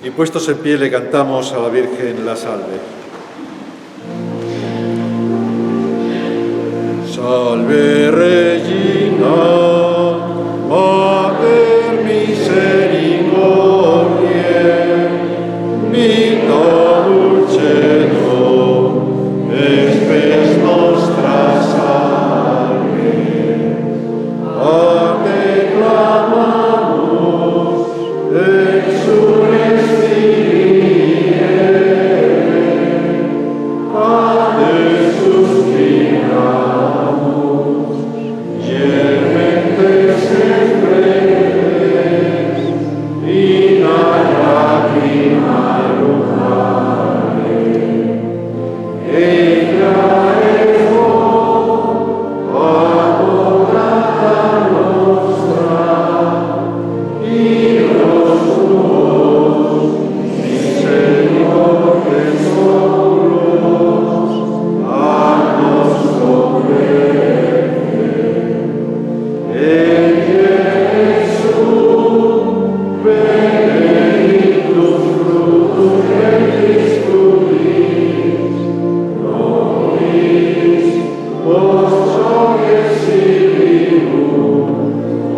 Y puestos en pie le cantamos a la Virgen la salve. Salve Regina, Mater Misericordiae, vita dulcedo, spes nostra salve. A te clamamus, exules a te suspiramos, gementes et preces, in lacrimarum mare. Ella adorata nostra, Dios tuos, misericordes solos, a nos converte. Jesús, benedictus fructus ventris tubis, nobis post sorgesibus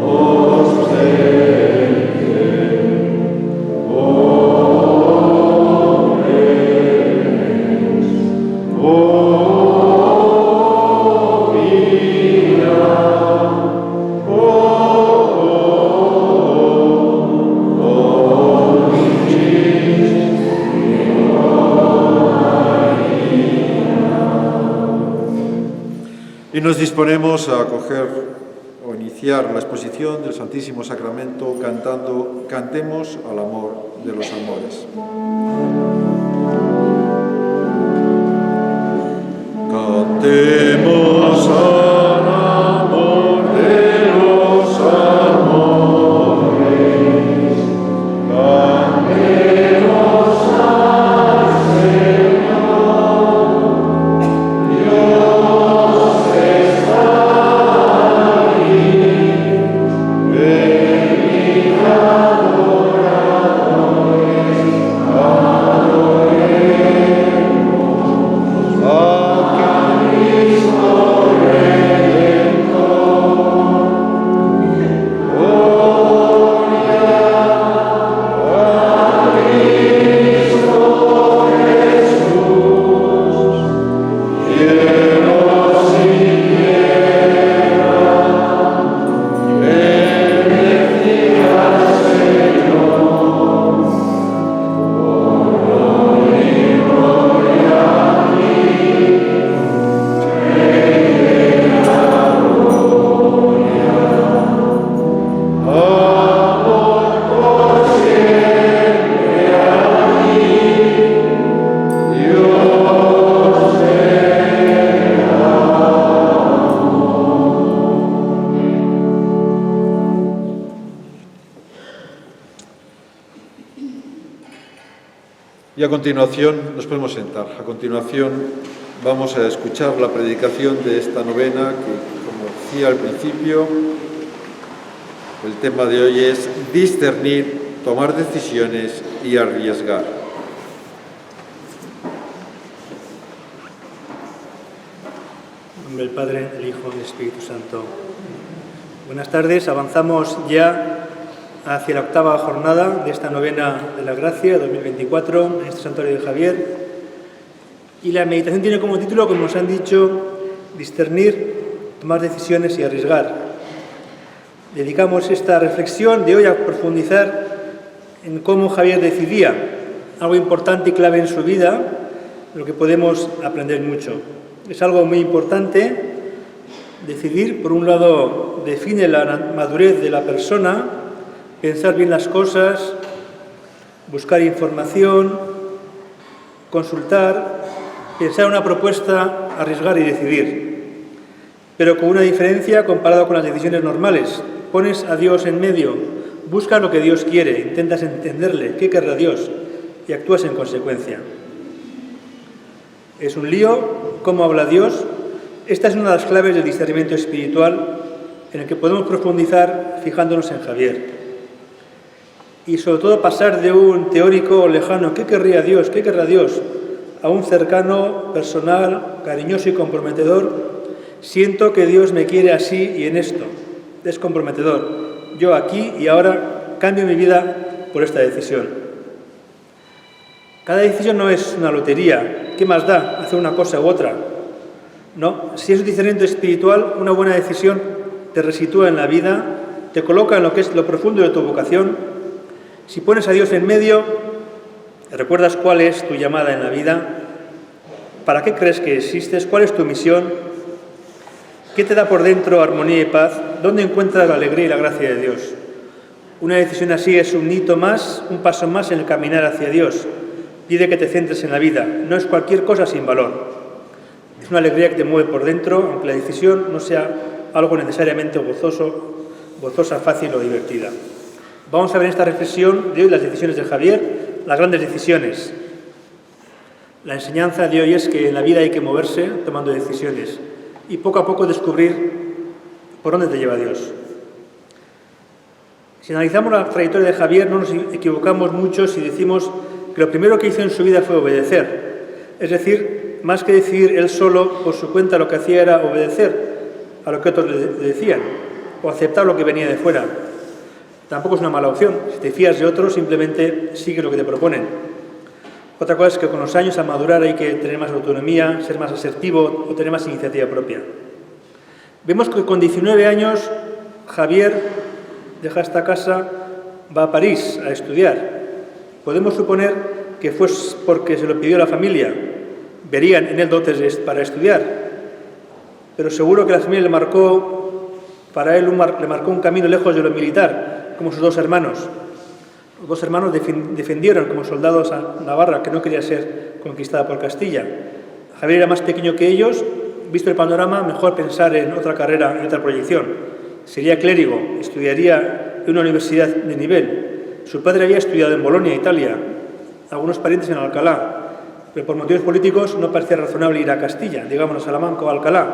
obstende. Y nos disponemos a acoger o iniciar la exposición del Santísimo Sacramento cantando Cantemos al amor de los amores. Cantemos al amor de los amores, cantemos al Señor, Dios está aquí, venid adoradores, adoremos a Cristo Redentor. Gloria a Cristo Jesús, cielos y tierra, bendecida Señor, honor y gloria a ti, eterna gloria, amor por siempre a ti, Dios Y a continuación, nos podemos sentar, a continuación vamos a escuchar la predicación de esta novena que, como decía al principio, el tema de hoy es discernir, tomar decisiones y arriesgar. En nombre del Padre, del Hijo y del Espíritu Santo. Buenas tardes, avanzamos ya hacia la octava jornada de esta novena de la Gracia 2024 en este Santuario de Javier. Y la meditación tiene como título, como nos han dicho, discernir, tomar decisiones y arriesgar. Dedicamos esta reflexión de hoy a profundizar en cómo Javier decidía, algo importante y clave en su vida, de lo que podemos aprender mucho. Es algo muy importante decidir, por un lado, define la madurez de la persona, pensar bien las cosas, buscar información, consultar, pensar una propuesta, arriesgar y decidir. Pero con una diferencia comparado con las decisiones normales. Pones a Dios en medio, buscas lo que Dios quiere, intentas entenderle, qué querrá Dios y actúas en consecuencia. Es un lío, ¿cómo habla Dios? Esta es una de las claves del discernimiento espiritual en el que podemos profundizar fijándonos en Javier. y sobre todo pasar de un teórico lejano, ¿qué querría Dios? ¿Qué querrá Dios?, a un cercano, personal, cariñoso y comprometedor. Siento que Dios me quiere así y en esto. Es comprometedor. Yo aquí y ahora cambio mi vida por esta decisión. Cada decisión no es una lotería. ¿Qué más da hacer una cosa u otra? No. Si es un discernimiento espiritual, una buena decisión te resitúa en la vida, te coloca en lo que es lo profundo de tu vocación. Si pones a Dios en medio, recuerdas cuál es tu llamada en la vida, para qué crees que existes, cuál es tu misión, qué te da por dentro armonía y paz, dónde encuentras la alegría y la gracia de Dios. Una decisión así es un hito más, un paso más en el caminar hacia Dios. Pide que te centres en la vida, no es cualquier cosa sin valor. Es una alegría que te mueve por dentro, aunque la decisión no sea algo necesariamente gozosa, fácil o divertida. Vamos a ver en esta reflexión de hoy las decisiones de Javier, las grandes decisiones. La enseñanza de hoy es que en la vida hay que moverse tomando decisiones y poco a poco descubrir por dónde te lleva Dios. Si analizamos la trayectoria de Javier, no nos equivocamos mucho si decimos que lo primero que hizo en su vida fue obedecer. Es decir, más que decidir él solo por su cuenta, lo que hacía era obedecer a lo que otros le decían o aceptar lo que venía de fuera. Tampoco es una mala opción. Si te fías de otros, simplemente sigue lo que te proponen. Otra cosa es que con los años, al madurar, hay que tener más autonomía, ser más asertivo o tener más iniciativa propia. Vemos que con 19 años Javier deja esta casa, va a París a estudiar. Podemos suponer que fue porque se lo pidió la familia. Verían en él dotes para estudiar. Pero seguro que la familia le marcó un camino lejos de lo militar, como sus dos hermanos. Los dos hermanos defendieron como soldados a Navarra, que no quería ser conquistada por Castilla. Javier era más pequeño que ellos. Visto el panorama, mejor pensar en otra carrera, en otra proyección. Sería clérigo, estudiaría en una universidad de nivel. Su padre había estudiado en Bolonia, Italia, algunos parientes en Alcalá, pero por motivos políticos no parecía razonable ir a Castilla, digamos a Salamanca o Alcalá.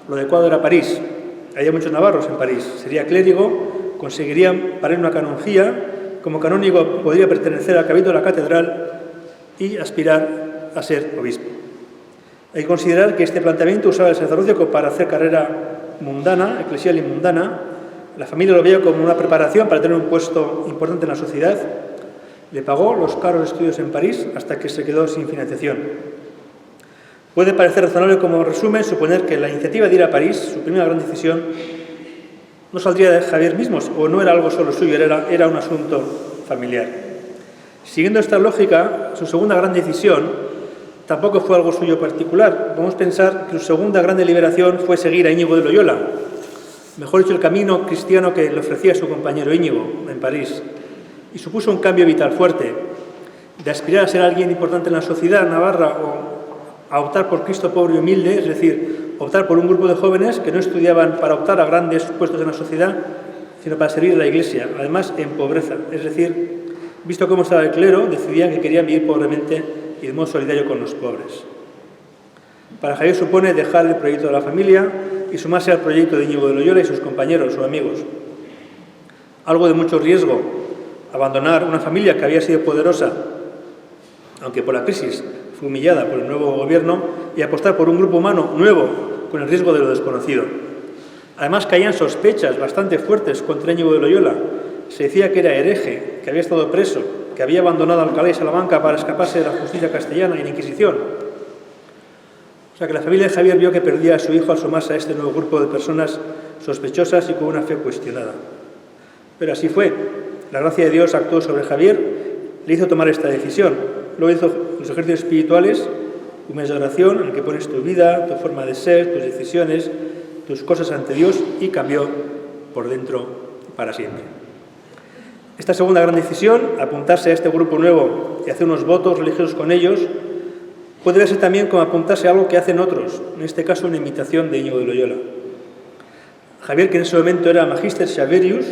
Lo adecuado era París. Había muchos navarros en París. Sería clérigo, conseguiría para él una canonjía. Como canónigo podría pertenecer al cabildo de la catedral y aspirar a ser obispo. Hay que considerar que este planteamiento usaba el sacerdocio para hacer carrera mundana, eclesial y mundana. La familia lo veía como una preparación para tener un puesto importante en la sociedad. Le pagó los caros estudios en París hasta que se quedó sin financiación. Puede parecer razonable como resumen suponer que la iniciativa de ir a París, su primera gran decisión, no saldría de Javier mismo o no era algo solo suyo, era un asunto familiar. Siguiendo esta lógica, su segunda gran decisión tampoco fue algo suyo particular. Podemos pensar que su segunda gran deliberación fue seguir a Íñigo de Loyola, mejor dicho, el camino cristiano que le ofrecía su compañero Íñigo en París, y supuso un cambio vital fuerte, de aspirar a ser alguien importante en la sociedad navarra o a optar por Cristo pobre y humilde, es decir, optar por un grupo de jóvenes que no estudiaban para optar a grandes puestos en la sociedad, sino para servir a la Iglesia, además en pobreza, es decir, visto cómo estaba el clero, decidían que querían vivir pobremente y de modo solidario con los pobres. Para Javier supone dejar el proyecto de la familia y sumarse al proyecto de Íñigo de Loyola y sus compañeros o amigos. Algo de mucho riesgo, abandonar una familia que había sido poderosa, aunque por la crisis fue humillada por el nuevo gobierno, y apostar por un grupo humano nuevo con el riesgo de lo desconocido. Además caían sospechas bastante fuertes contra Íñigo de Loyola. Se decía que era hereje, que había estado preso, que había abandonado Alcalá y Salamanca para escaparse de la justicia castellana y la Inquisición. O sea que la familia de Javier vio que perdía a su hijo al sumarse a este nuevo grupo de personas sospechosas y con una fe cuestionada. Pero así fue. La gracia de Dios actuó sobre Javier, le hizo tomar esta decisión. Luego hizo los ejercicios espirituales, un mes de oración en el que pones tu vida, tu forma de ser, tus decisiones, tus cosas ante Dios, y cambió por dentro para siempre. Esta segunda gran decisión, apuntarse a este grupo nuevo y hacer unos votos religiosos con ellos, puede verse también como apuntarse a algo que hacen otros, en este caso una imitación de Íñigo de Loyola. Javier, que en ese momento era Magister Xaverius,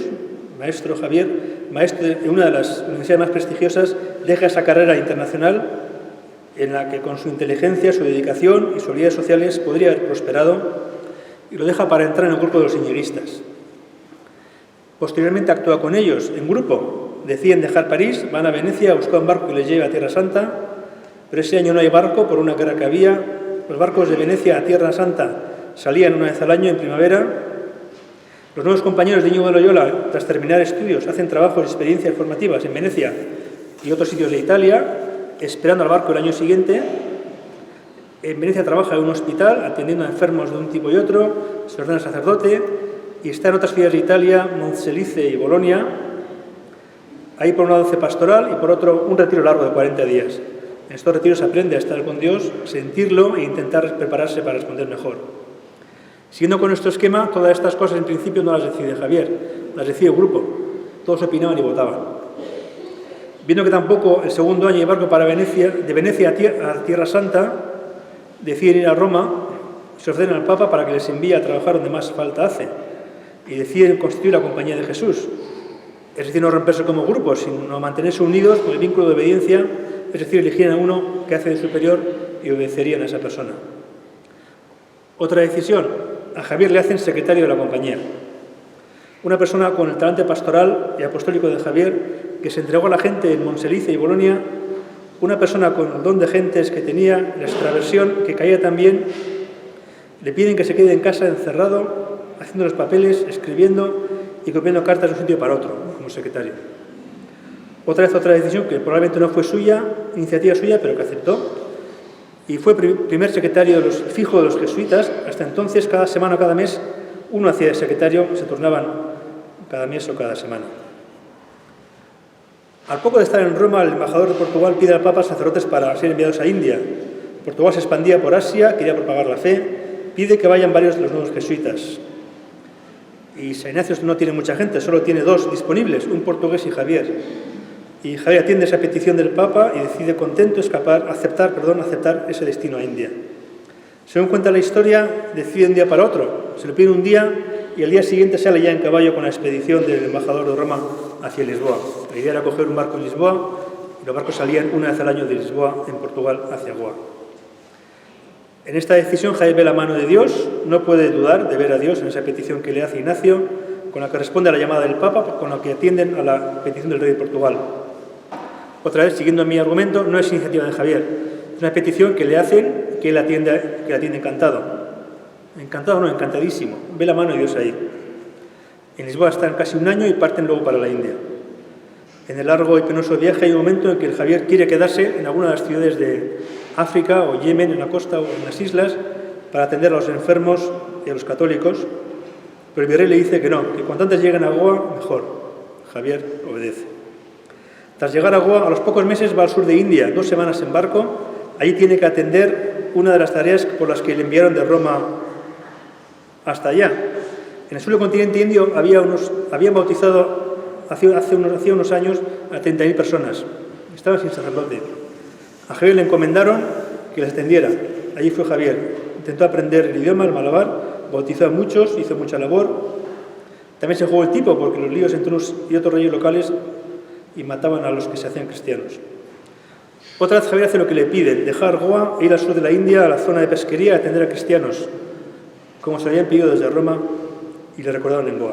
maestro Javier, maestro de una de las universidades más prestigiosas, deja esa carrera internacional en la que con su inteligencia, su dedicación y sus habilidades sociales podría haber prosperado, y lo deja para entrar en el grupo de los íñiguistas. Posteriormente actúa con ellos en grupo, deciden dejar París, van a Venecia a buscar un barco que les lleve a Tierra Santa, pero ese año no hay barco por una guerra que había. Los barcos de Venecia a Tierra Santa salían una vez al año en primavera. Los nuevos compañeros de Íñigo de Loyola, tras terminar estudios, hacen trabajos y experiencias formativas en Venecia y otros sitios de Italia, esperando al barco el año siguiente. En Venecia trabaja en un hospital, atendiendo a enfermos de un tipo y otro, se ordena sacerdote, y está en otras ciudades de Italia, Monselice y Bolonia. Ahí por un lado hace pastoral y por otro un retiro largo de 40 días. En estos retiros aprende a estar con Dios, sentirlo e intentar prepararse para responder mejor. Siguiendo con nuestro esquema, todas estas cosas en principio no las decide Javier, las decide el grupo. Todos opinaban y votaban. Viendo que tampoco el segundo año hay barco para Venecia, de Venecia a Tierra Santa, deciden ir a Roma, se ordenan al Papa para que les envíe a trabajar donde más falta hace, y deciden constituir la Compañía de Jesús. Es decir, no romperse como grupo, sino mantenerse unidos con el vínculo de obediencia, es decir, eligieran a uno que hace de superior y obedecerían a esa persona. Otra decisión, a Javier le hacen secretario de la compañía. Una persona con el talante pastoral y apostólico de Javier, que se entregó a la gente en Monselice y Bolonia, una persona con el don de gentes que tenía, la extraversión, que caía también, le piden que se quede en casa encerrado, haciendo los papeles, escribiendo y copiando cartas de un sitio para otro, como secretario. Otra decisión que probablemente no fue suya, iniciativa suya, pero que aceptó. Y fue primer secretario fijo de los jesuitas. Hasta entonces, cada semana o cada mes, uno hacía de secretario, se turnaban cada mes o cada semana. Al poco de estar en Roma, el embajador de Portugal pide al Papa sacerdotes para ser enviados a India. Portugal se expandía por Asia, quería propagar la fe, pide que vayan varios de los nuevos jesuitas. Y San Ignacio no tiene mucha gente, solo tiene 2 disponibles, un portugués y Javier. Y Javier atiende esa petición del Papa y decide contento aceptar ese destino a India. Según cuenta la historia, decide un día para otro. Se lo pide un día y al día siguiente sale ya en caballo con la expedición del embajador de Roma hacia Lisboa. La idea era coger un barco en Lisboa y los barcos salían una vez al año de Lisboa, en Portugal, hacia Goa. En esta decisión Javier ve la mano de Dios, no puede dudar de ver a Dios en esa petición que le hace Ignacio, con la que responde a la llamada del Papa, con la que atienden a la petición del rey de Portugal. Otra vez, siguiendo mi argumento, no es iniciativa de Javier, es una petición que le hacen, que él atiende encantado. Encantado no, encantadísimo. Ve la mano de Dios ahí. En Lisboa están casi un año y parten luego para la India. En el largo y penoso viaje hay un momento en que el Javier quiere quedarse en alguna de las ciudades de África o Yemen, en la costa o en las islas, para atender a los enfermos y a los católicos, pero el virrey le dice que no, que cuanto antes lleguen a Goa, mejor. Javier obedece. Tras llegar a Goa, a los pocos meses va al sur de India, 2 semanas en barco. Allí tiene que atender una de las tareas por las que le enviaron de Roma hasta allá. En el sur del continente indio habían bautizado hacía unos años a 30.000 personas. Estaban sin sacerdote. A Javier le encomendaron que les atendiera. Allí fue Javier. Intentó aprender el idioma, el malabar, bautizó a muchos, hizo mucha labor. También se jugó el tipo, porque los líos entre unos y otros reyes locales y mataban a los que se hacían cristianos. Otra vez Javier hace lo que le piden, dejar Goa e ir al sur de la India, a la zona de pesquería, a atender a cristianos, como se habían pedido desde Roma y le recordaron en Goa.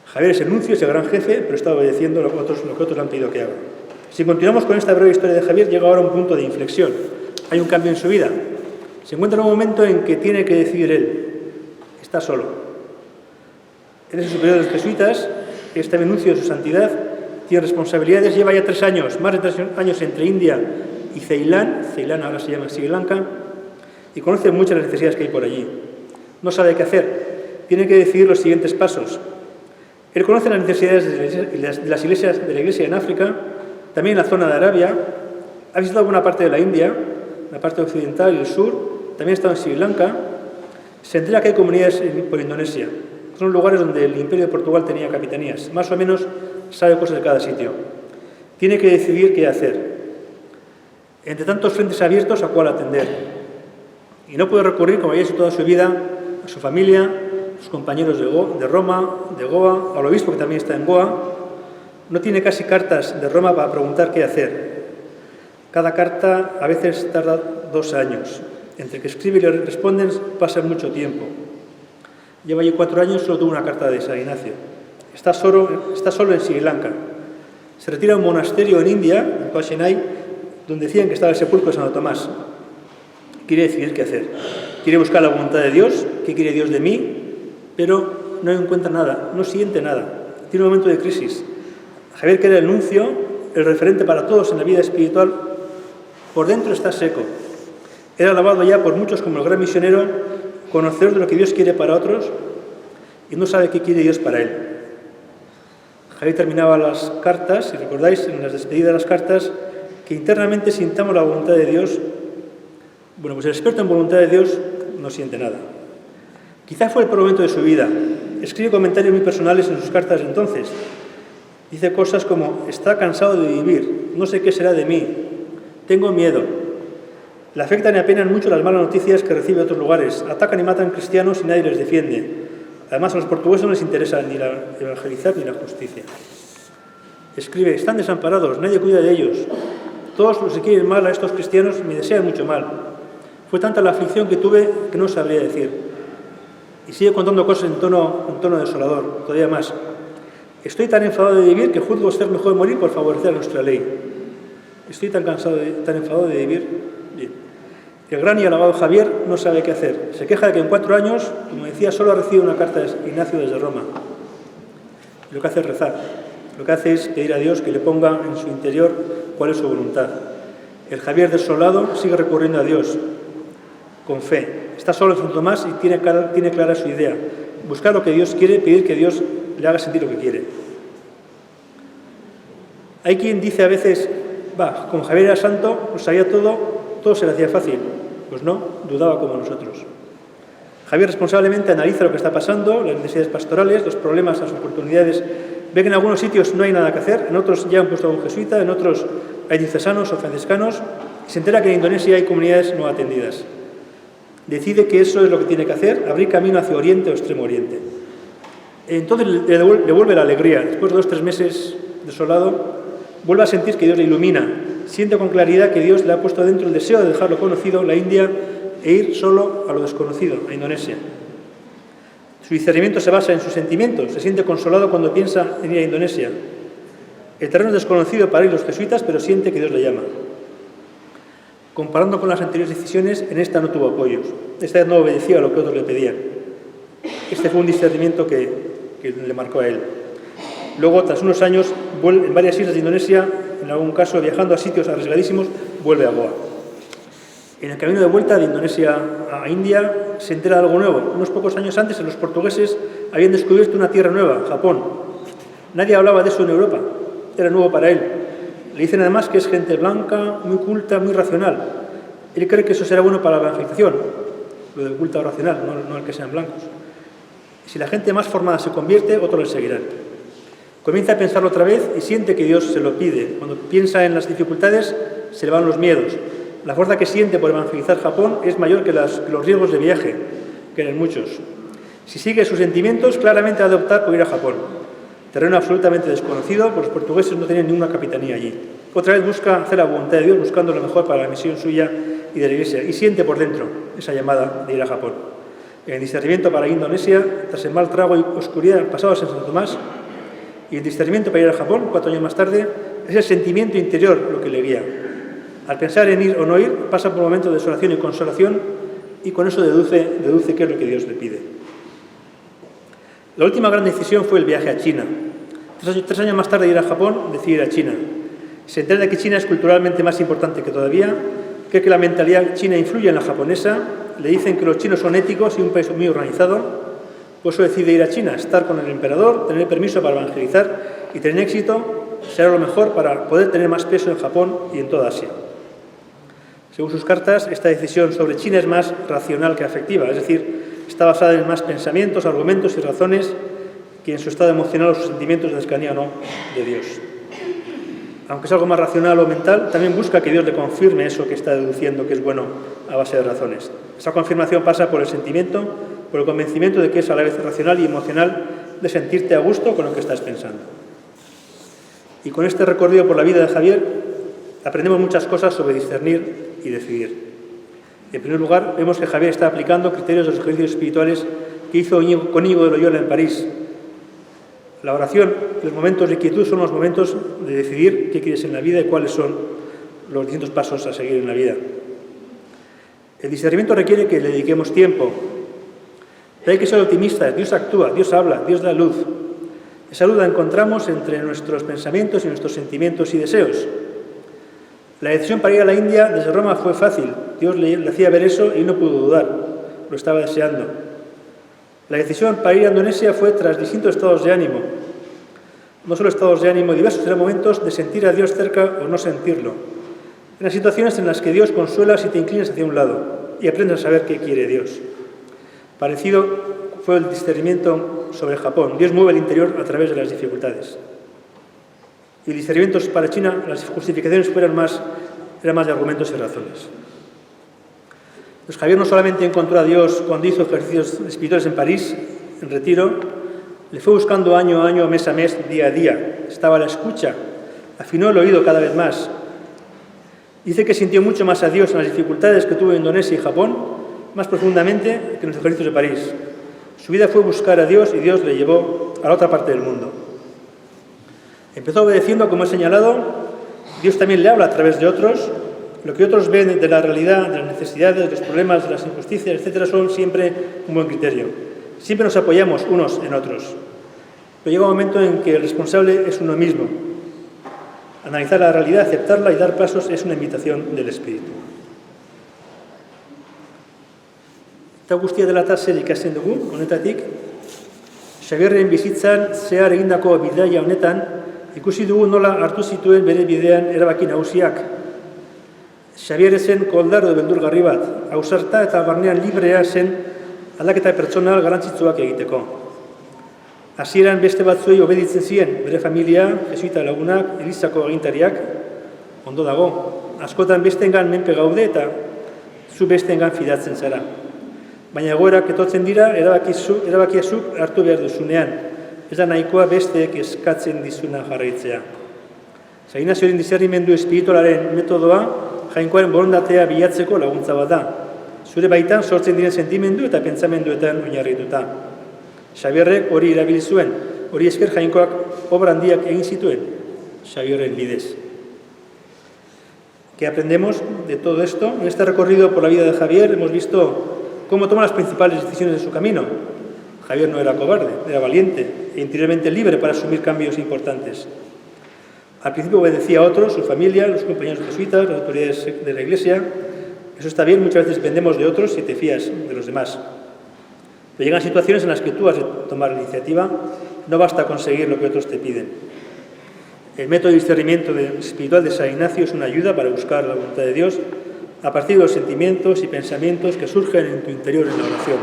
Javier es el nuncio, es el gran jefe, pero está obedeciendo lo que otros le han pedido que haga. Si continuamos con esta breve historia de Javier, llega ahora un punto de inflexión. Hay un cambio en su vida. Se encuentra en un momento en que tiene que decidir él. Está solo. Él es el superior de los jesuitas, es también nuncio de su santidad, tiene responsabilidades, lleva ya 3 años, más de 3 años entre India y Ceilán ahora se llama Sri Lanka, y conoce muchas las necesidades que hay por allí. No sabe qué hacer, tiene que decidir los siguientes pasos. Él conoce las necesidades de las iglesias de la Iglesia en África, también en la zona de Arabia, ha visitado alguna parte de la India, la parte occidental y el sur, también ha estado en Sri Lanka, se entera que hay comunidades por Indonesia. Son lugares donde el Imperio de Portugal tenía capitanías. Más o menos sabe cosas de cada sitio. Tiene que decidir qué hacer. Entre tantos frentes abiertos, a cuál atender. Y no puede recurrir, como había hecho toda su vida, a su familia, a sus compañeros de Roma, de Goa, al obispo que también está en Goa. No tiene casi cartas de Roma para preguntar qué hacer. Cada carta a veces tarda 2 años. Entre que escribe y le responden pasa mucho tiempo. Lleva allí 4 años, solo tuvo una carta de San Ignacio. Está solo en Sri Lanka. Se retira a un monasterio en India, en Chennai, donde decían que estaba el sepulcro de Santo Tomás. Quiere decidir qué hacer. Quiere buscar la voluntad de Dios, qué quiere Dios de mí, pero no encuentra nada, no siente nada. Tiene un momento de crisis. Javier, que era el nuncio, el referente para todos en la vida espiritual, por dentro está seco. Era alabado ya por muchos como el gran misionero, conocedor de lo que Dios quiere para otros, y no sabe qué quiere Dios para él. Javier terminaba las cartas, si recordáis, en las despedidas de las cartas, que internamente sintamos la voluntad de Dios. Bueno, pues el experto en voluntad de Dios no siente nada. Quizá fue el peor momento de su vida. Escribe comentarios muy personales en sus cartas de entonces. Dice cosas como: está cansado de vivir, no sé qué será de mí, tengo miedo. Le afectan y apenan mucho las malas noticias que recibe de otros lugares. Atacan y matan cristianos y nadie les defiende. Además, a los portugueses no les interesa ni la evangelizar ni la justicia. Escribe: están desamparados, nadie cuida de ellos. Todos los que quieren mal a estos cristianos me desean mucho mal. Fue tanta la aflicción que tuve que no sabría decir. Y sigue contando cosas en tono desolador, todavía más. Estoy tan enfadado de vivir que juzgo ser mejor morir por favorecer nuestra ley. Estoy tan enfadado de vivir. Bien. El gran y alabado Javier no sabe qué hacer. Se queja de que en 4 años, como decía, solo ha recibido una carta de Ignacio desde Roma. Y lo que hace es rezar. Lo que hace es pedir a Dios que le ponga en su interior cuál es su voluntad. El Javier desolado sigue recurriendo a Dios con fe. Está solo en Santo Tomás y tiene clara su idea. Buscar lo que Dios quiere, pedir que Dios le haga sentir lo que quiere. Hay quien dice a veces: como Javier era santo, lo sabía todo se le hacía fácil. Pues no, dudaba como nosotros. Javier responsablemente analiza lo que está pasando, las necesidades pastorales, los problemas, las oportunidades. Ve que en algunos sitios no hay nada que hacer, en otros ya han puesto a un jesuita, en otros hay diocesanos o franciscanos, y se entera que en Indonesia hay comunidades no atendidas. Decide que eso es lo que tiene que hacer, abrir camino hacia Oriente o Extremo Oriente. Entonces le vuelve la alegría. Después de 2 o 3 meses desolado, vuelve a sentir que Dios le ilumina. Siente con claridad que Dios le ha puesto dentro el deseo de dejar lo conocido, la India, e ir solo a lo desconocido, a Indonesia. Su discernimiento se basa en sus sentimientos. Se siente consolado cuando piensa en ir a Indonesia. El terreno es desconocido para ir los jesuitas, pero siente que Dios le llama. Comparando con las anteriores decisiones, en esta no tuvo apoyos. Esta vez no obedecía a lo que otros le pedían. Este fue un discernimiento que le marcó a él. Luego, tras unos años, en varias islas de Indonesia, en algún caso viajando a sitios arriesgadísimos, vuelve a Goa. En el camino de vuelta de Indonesia a India se entera de algo nuevo. Unos pocos años antes, los portugueses habían descubierto una tierra nueva, Japón. Nadie hablaba de eso en Europa, era nuevo para él. Le dicen además que es gente blanca, muy culta, muy racional. Él cree que eso será bueno para la evangelización, lo de culta o racional, no el que sean blancos. Si la gente más formada se convierte, otros le seguirán. Comienza a pensarlo otra vez y siente que Dios se lo pide. Cuando piensa en las dificultades, se le van los miedos. La fuerza que siente por evangelizar Japón es mayor que los riesgos de viaje, que eran muchos. Si sigue sus sentimientos, claramente ha de optar por ir a Japón. Terreno absolutamente desconocido, pues los portugueses no tenían ninguna capitanía allí. Otra vez busca hacer la voluntad de Dios, buscando lo mejor para la misión suya y de la Iglesia. Y siente por dentro esa llamada de ir a Japón. En el discernimiento para Indonesia, tras el mal trago y oscuridad pasados en Santo Tomás, y el discernimiento para ir a Japón, 4 años más tarde, es el sentimiento interior lo que le guía. Al pensar en ir o no ir, pasa por momentos de desolación y consolación, y con eso deduce qué es lo que Dios le pide. La última gran decisión fue el viaje a China. 3 años más tarde de ir a Japón, decide ir a China. Se entera de que China es culturalmente más importante que todavía, cree que la mentalidad china influye en la japonesa, le dicen que los chinos son éticos y un país muy organizado. Por eso decide ir a China, estar con el emperador, tener permiso para evangelizar y tener éxito será lo mejor para poder tener más peso en Japón y en toda Asia. Según sus cartas, esta decisión sobre China es más racional que afectiva, es decir, está basada en más pensamientos, argumentos y razones que en su estado emocional o sus sentimientos de cercanía o no de Dios. Aunque es algo más racional o mental, también busca que Dios le confirme eso que está deduciendo que es bueno a base de razones. Esa confirmación pasa por el sentimiento, por el convencimiento de que es a la vez racional y emocional de sentirte a gusto con lo que estás pensando. Y con este recorrido por la vida de Javier aprendemos muchas cosas sobre discernir y decidir. En primer lugar, vemos que Javier está aplicando criterios de los ejercicios espirituales que hizo con Íñigo de Loyola en París. La oración y los momentos de quietud son los momentos de decidir qué quieres en la vida y cuáles son los distintos pasos a seguir en la vida. El discernimiento requiere que le dediquemos tiempo. Pero hay que ser optimistas. Dios actúa, Dios habla, Dios da luz. Esa luz la encontramos entre nuestros pensamientos y nuestros sentimientos y deseos. La decisión para ir a la India desde Roma fue fácil. Dios le hacía ver eso y no pudo dudar. Lo estaba deseando. La decisión para ir a Indonesia fue tras distintos estados de ánimo. No solo estados de ánimo diversos, eran momentos de sentir a Dios cerca o no sentirlo. Eran situaciones en las que Dios consuela si te inclinas hacia un lado y aprendes a saber qué quiere Dios. Parecido fue el discernimiento sobre Japón. Dios mueve el interior a través de las dificultades. Y el discernimiento para China, las justificaciones eran más de argumentos y razones. Pues Javier no solamente encontró a Dios cuando hizo ejercicios espirituales en París, en retiro, le fue buscando año a año, mes a mes, día a día. Estaba a la escucha, afinó el oído cada vez más. Dice que sintió mucho más a Dios en las dificultades que tuvo en Indonesia y Japón, más profundamente que en los ejercicios de París. Su vida fue buscar a Dios y Dios le llevó a la otra parte del mundo. Empezó obedeciendo, como he señalado. Dios también le habla a través de otros. Lo que otros ven de la realidad, de las necesidades, de los problemas, de las injusticias, etc., son siempre un buen criterio. Siempre nos apoyamos unos en otros. Pero llega un momento en que el responsable es uno mismo. Analizar la realidad, aceptarla y dar pasos es una invitación del Espíritu. Eta guztia dela eta zer ikasten dugu, honetatik, Xabierren bizitzan zehar egindako bidaia honetan, ikusi dugu nola hartu zituen bere bidean erabaki nagusiak. Xabier zen koldardo beldurgarri bat, ausarta eta barnean librea zen aldaketa pertsonal garrantzitsuak egiteko. Hasieran beste batzuei obeditzen zien, bere familia, jesuita lagunak, elizako agintariak, ondo dago. Askotan besteengan menpe gaude eta zu besteengan fidatzen zara. Baina egoerak etortzen dira erabakia zuk hartu behar duzunean. Ez da nahikoa besteek eskatzen dizuna jarraitzea. San Ignazioren discernimendu espiritualaren metodoa jainkoaren borondatea bilatzeko laguntza bat da. Zure baitan sortzen diren sentimendu eta pentsamenduetan oinarrituta. Xabierrek hori erabili zuen, hori esker jainkoak obra handiak egin zituen, Xabierren bidez. ¿Qué aprendemos de todo esto? En este recorrido por la vida de Javier hemos visto cómo toma las principales decisiones de su camino. Javier no era cobarde, era valiente e interiormente libre para asumir cambios importantes. Al principio obedecía a otros, su familia, los compañeros jesuitas, las autoridades de la Iglesia. Eso está bien, muchas veces dependemos de otros y te fías de los demás. Pero llegan situaciones en las que tú has de tomar la iniciativa, no basta conseguir lo que otros te piden. El método de discernimiento espiritual de San Ignacio es una ayuda para buscar la voluntad de Dios a partir de los sentimientos y pensamientos que surgen en tu interior en la oración.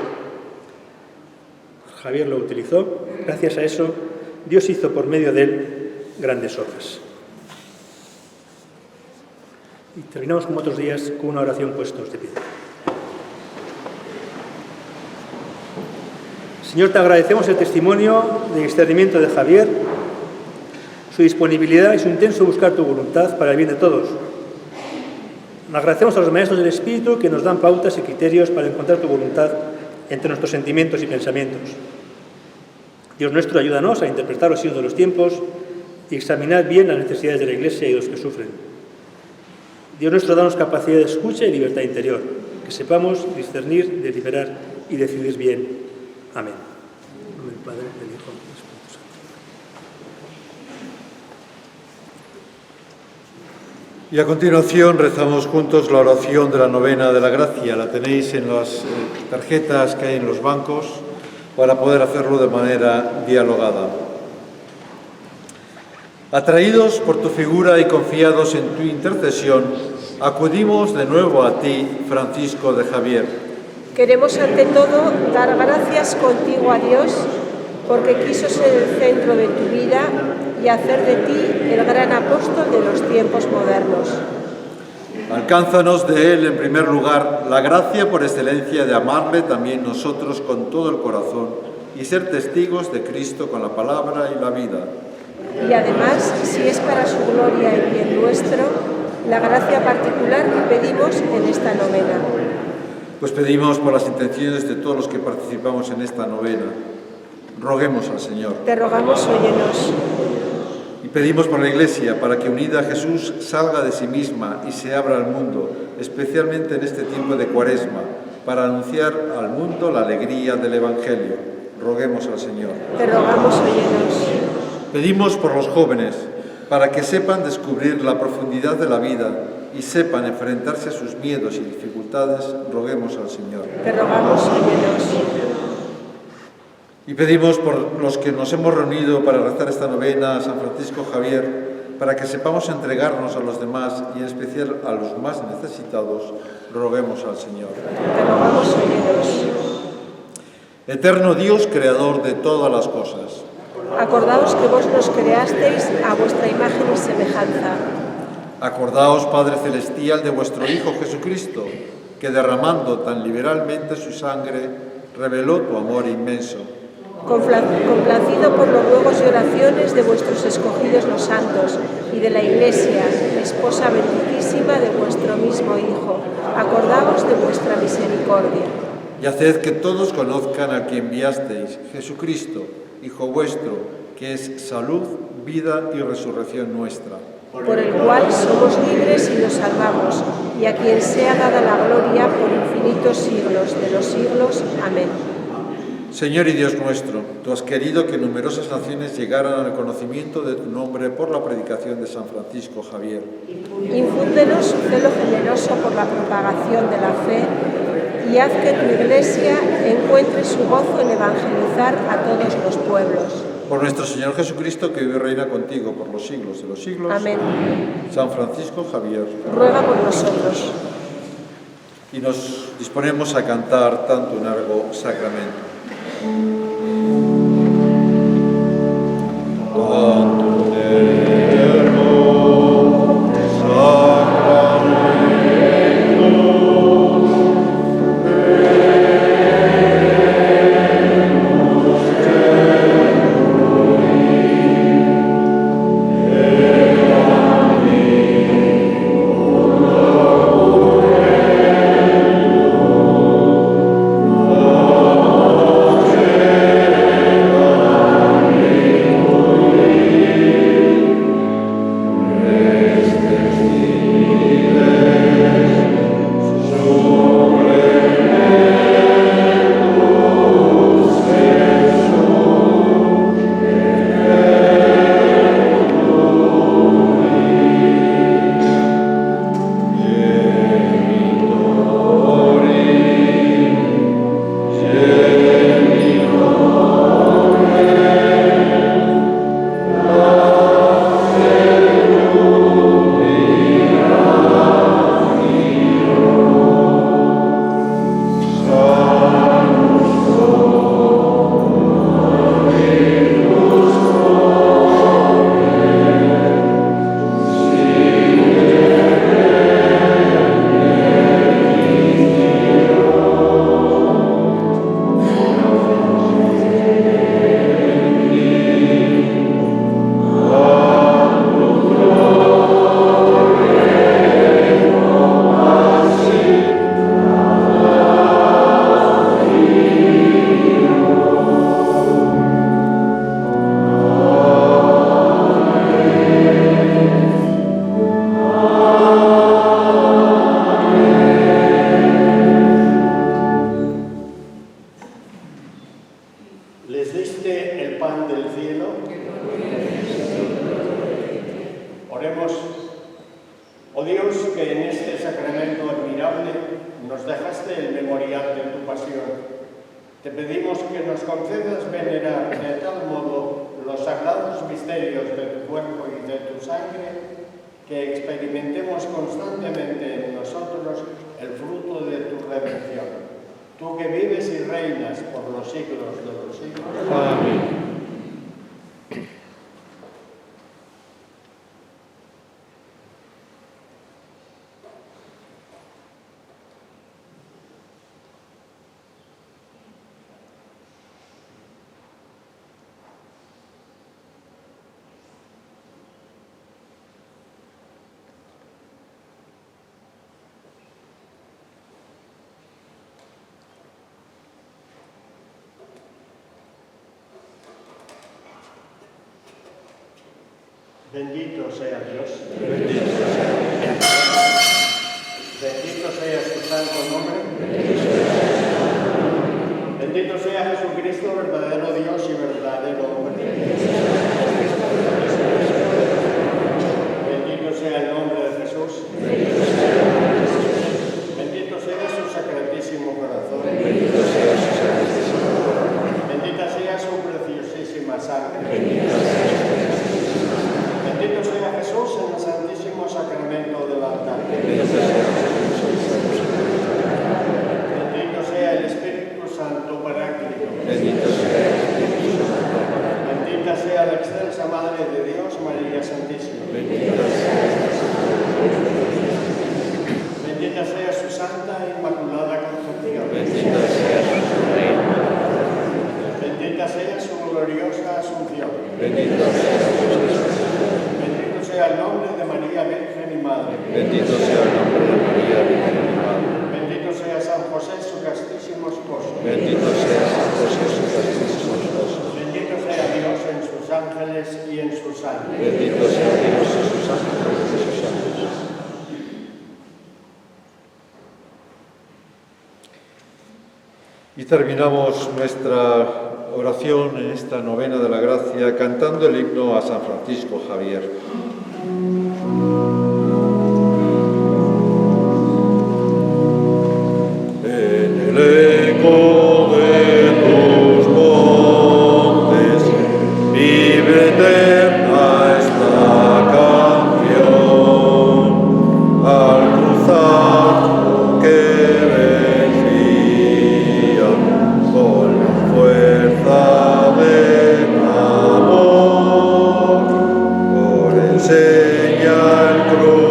Javier lo utilizó, gracias a eso Dios hizo por medio de él grandes obras. Y terminamos como otros días con una oración puestos de pie. Señor, te agradecemos el testimonio de discernimiento de Javier, su disponibilidad y su intenso buscar tu voluntad para el bien de todos. Agradecemos a los maestros del Espíritu que nos dan pautas y criterios para encontrar tu voluntad entre nuestros sentimientos y pensamientos. Dios nuestro, ayúdanos a interpretar los signos de los tiempos y examinar bien las necesidades de la Iglesia y de los que sufren. Dios nuestro, danos capacidad de escucha y libertad interior, que sepamos discernir, deliberar y decidir bien. Amén. En nombre del Padre, del Hijo y del Espíritu Santo. Y a continuación rezamos juntos la oración de la novena de la gracia. La tenéis en las tarjetas que hay en los bancos para poder hacerlo de manera dialogada. Atraídos por tu figura y confiados en tu intercesión, acudimos de nuevo a ti, Francisco de Javier. Queremos ante todo dar gracias contigo a Dios porque quiso ser el centro de tu vida y hacer de ti el gran apóstol de los tiempos modernos. Alcánzanos de él, en primer lugar, la gracia por excelencia de amarle también nosotros con todo el corazón y ser testigos de Cristo con la palabra y la vida. Y además, si es para su gloria y bien nuestro, la gracia particular que pedimos en esta novena. Pues pedimos por las intenciones de todos los que participamos en esta novena. Roguemos al Señor. Te rogamos, óyenos. Y pedimos por la Iglesia para que, unida a Jesús, salga de sí misma y se abra al mundo, especialmente en este tiempo de Cuaresma, para anunciar al mundo la alegría del Evangelio. Roguemos al Señor. Te rogamos, óyenos. Pedimos por los jóvenes, para que sepan descubrir la profundidad de la vida y sepan enfrentarse a sus miedos y dificultades. Roguemos al Señor. Te rogamos, óyenos. Y pedimos por los que nos hemos reunido para rezar esta novena a San Francisco Javier, para que sepamos entregarnos a los demás y en especial a los más necesitados. Roguemos al Señor. Te rogamos, óyenos. Eterno Dios, creador de todas las cosas, Acordaos que vos nos creasteis a vuestra imagen y semejanza. acordaos, Padre Celestial, de vuestro Hijo Jesucristo, que derramando tan liberalmente su sangre, reveló tu amor inmenso. Complacido por los ruegos y oraciones de vuestros escogidos los santos y de la Iglesia, esposa benditísima de vuestro mismo Hijo, acordaos de vuestra misericordia. Y haced que todos conozcan al que enviasteis, Jesucristo, Hijo vuestro, que es salud, vida y resurrección nuestra. Por el cual somos libres y nos salvamos, y a quien sea dada la gloria por infinitos siglos de los siglos. Amén. Señor y Dios nuestro, tú has querido que numerosas naciones llegaran al conocimiento de tu nombre por la predicación de San Francisco Javier. Infúndenos un celo generoso por la propagación de la fe y haz que tu Iglesia encuentre su gozo en evangelizar a todos los pueblos. Por nuestro Señor Jesucristo, que vive y reina contigo por los siglos de los siglos. Amén. San Francisco Javier. Ruega por nosotros. Y nos disponemos a cantar tanto un largo sacramento. Bendito sea Dios. Bendito sea. Bendito sea su santo nombre. Bendito sea Jesucristo, verdadero Dios y verdadero hombre. Bendito sea el nombre de Jesús. Bendito sea su sacratísimo corazón. Bendita sea su preciosísima sangre. Bendito sea Jesús en el santísimo sacramento del altar. Bendito sea el Espíritu Santo Paráclito. Bendito sea. Bendita sea la excelsa Madre de Dios, María Santísima. Bendita sea su Santa e Inmaculada Concepción. Bendita sea su reina. Bendita sea su gloriosa Asunción. Bendito sea. Bendito sea el nombre de María Virgen y Madre. Bendito sea el nombre de María, Virgen y Madre. Bendito sea San José, su castísimo esposo. Bendito sea San José, su castísimo esposo. Bendito sea Dios en sus ángeles y en sus ángeles. Bendito sea Dios en sus ángeles y sus ángeles. Y terminamos nuestra oración en esta novena de la gracia cantando el himno a San Francisco Javier. En el eco de tus montes vive eterna esta canción al cruzar que vencía con la fuerza del amor por enseña el crucifijo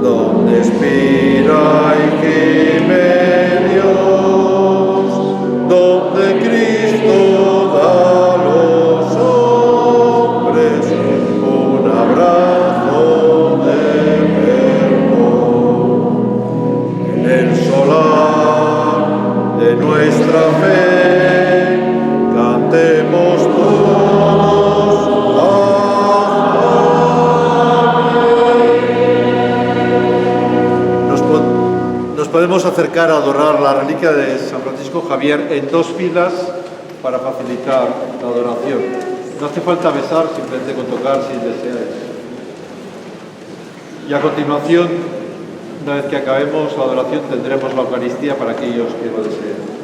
donde expira y gime Dios, donde Cristo da a los hombres un abrazo de perdón. En el solar de nuestra fe cantemos todos Nos podemos acercar a adorar la reliquia de San Francisco Javier en dos filas para facilitar la adoración. No hace falta besar, simplemente con tocar si deseáis. Y a continuación, una vez que acabemos la adoración, tendremos la Eucaristía para aquellos que lo deseen.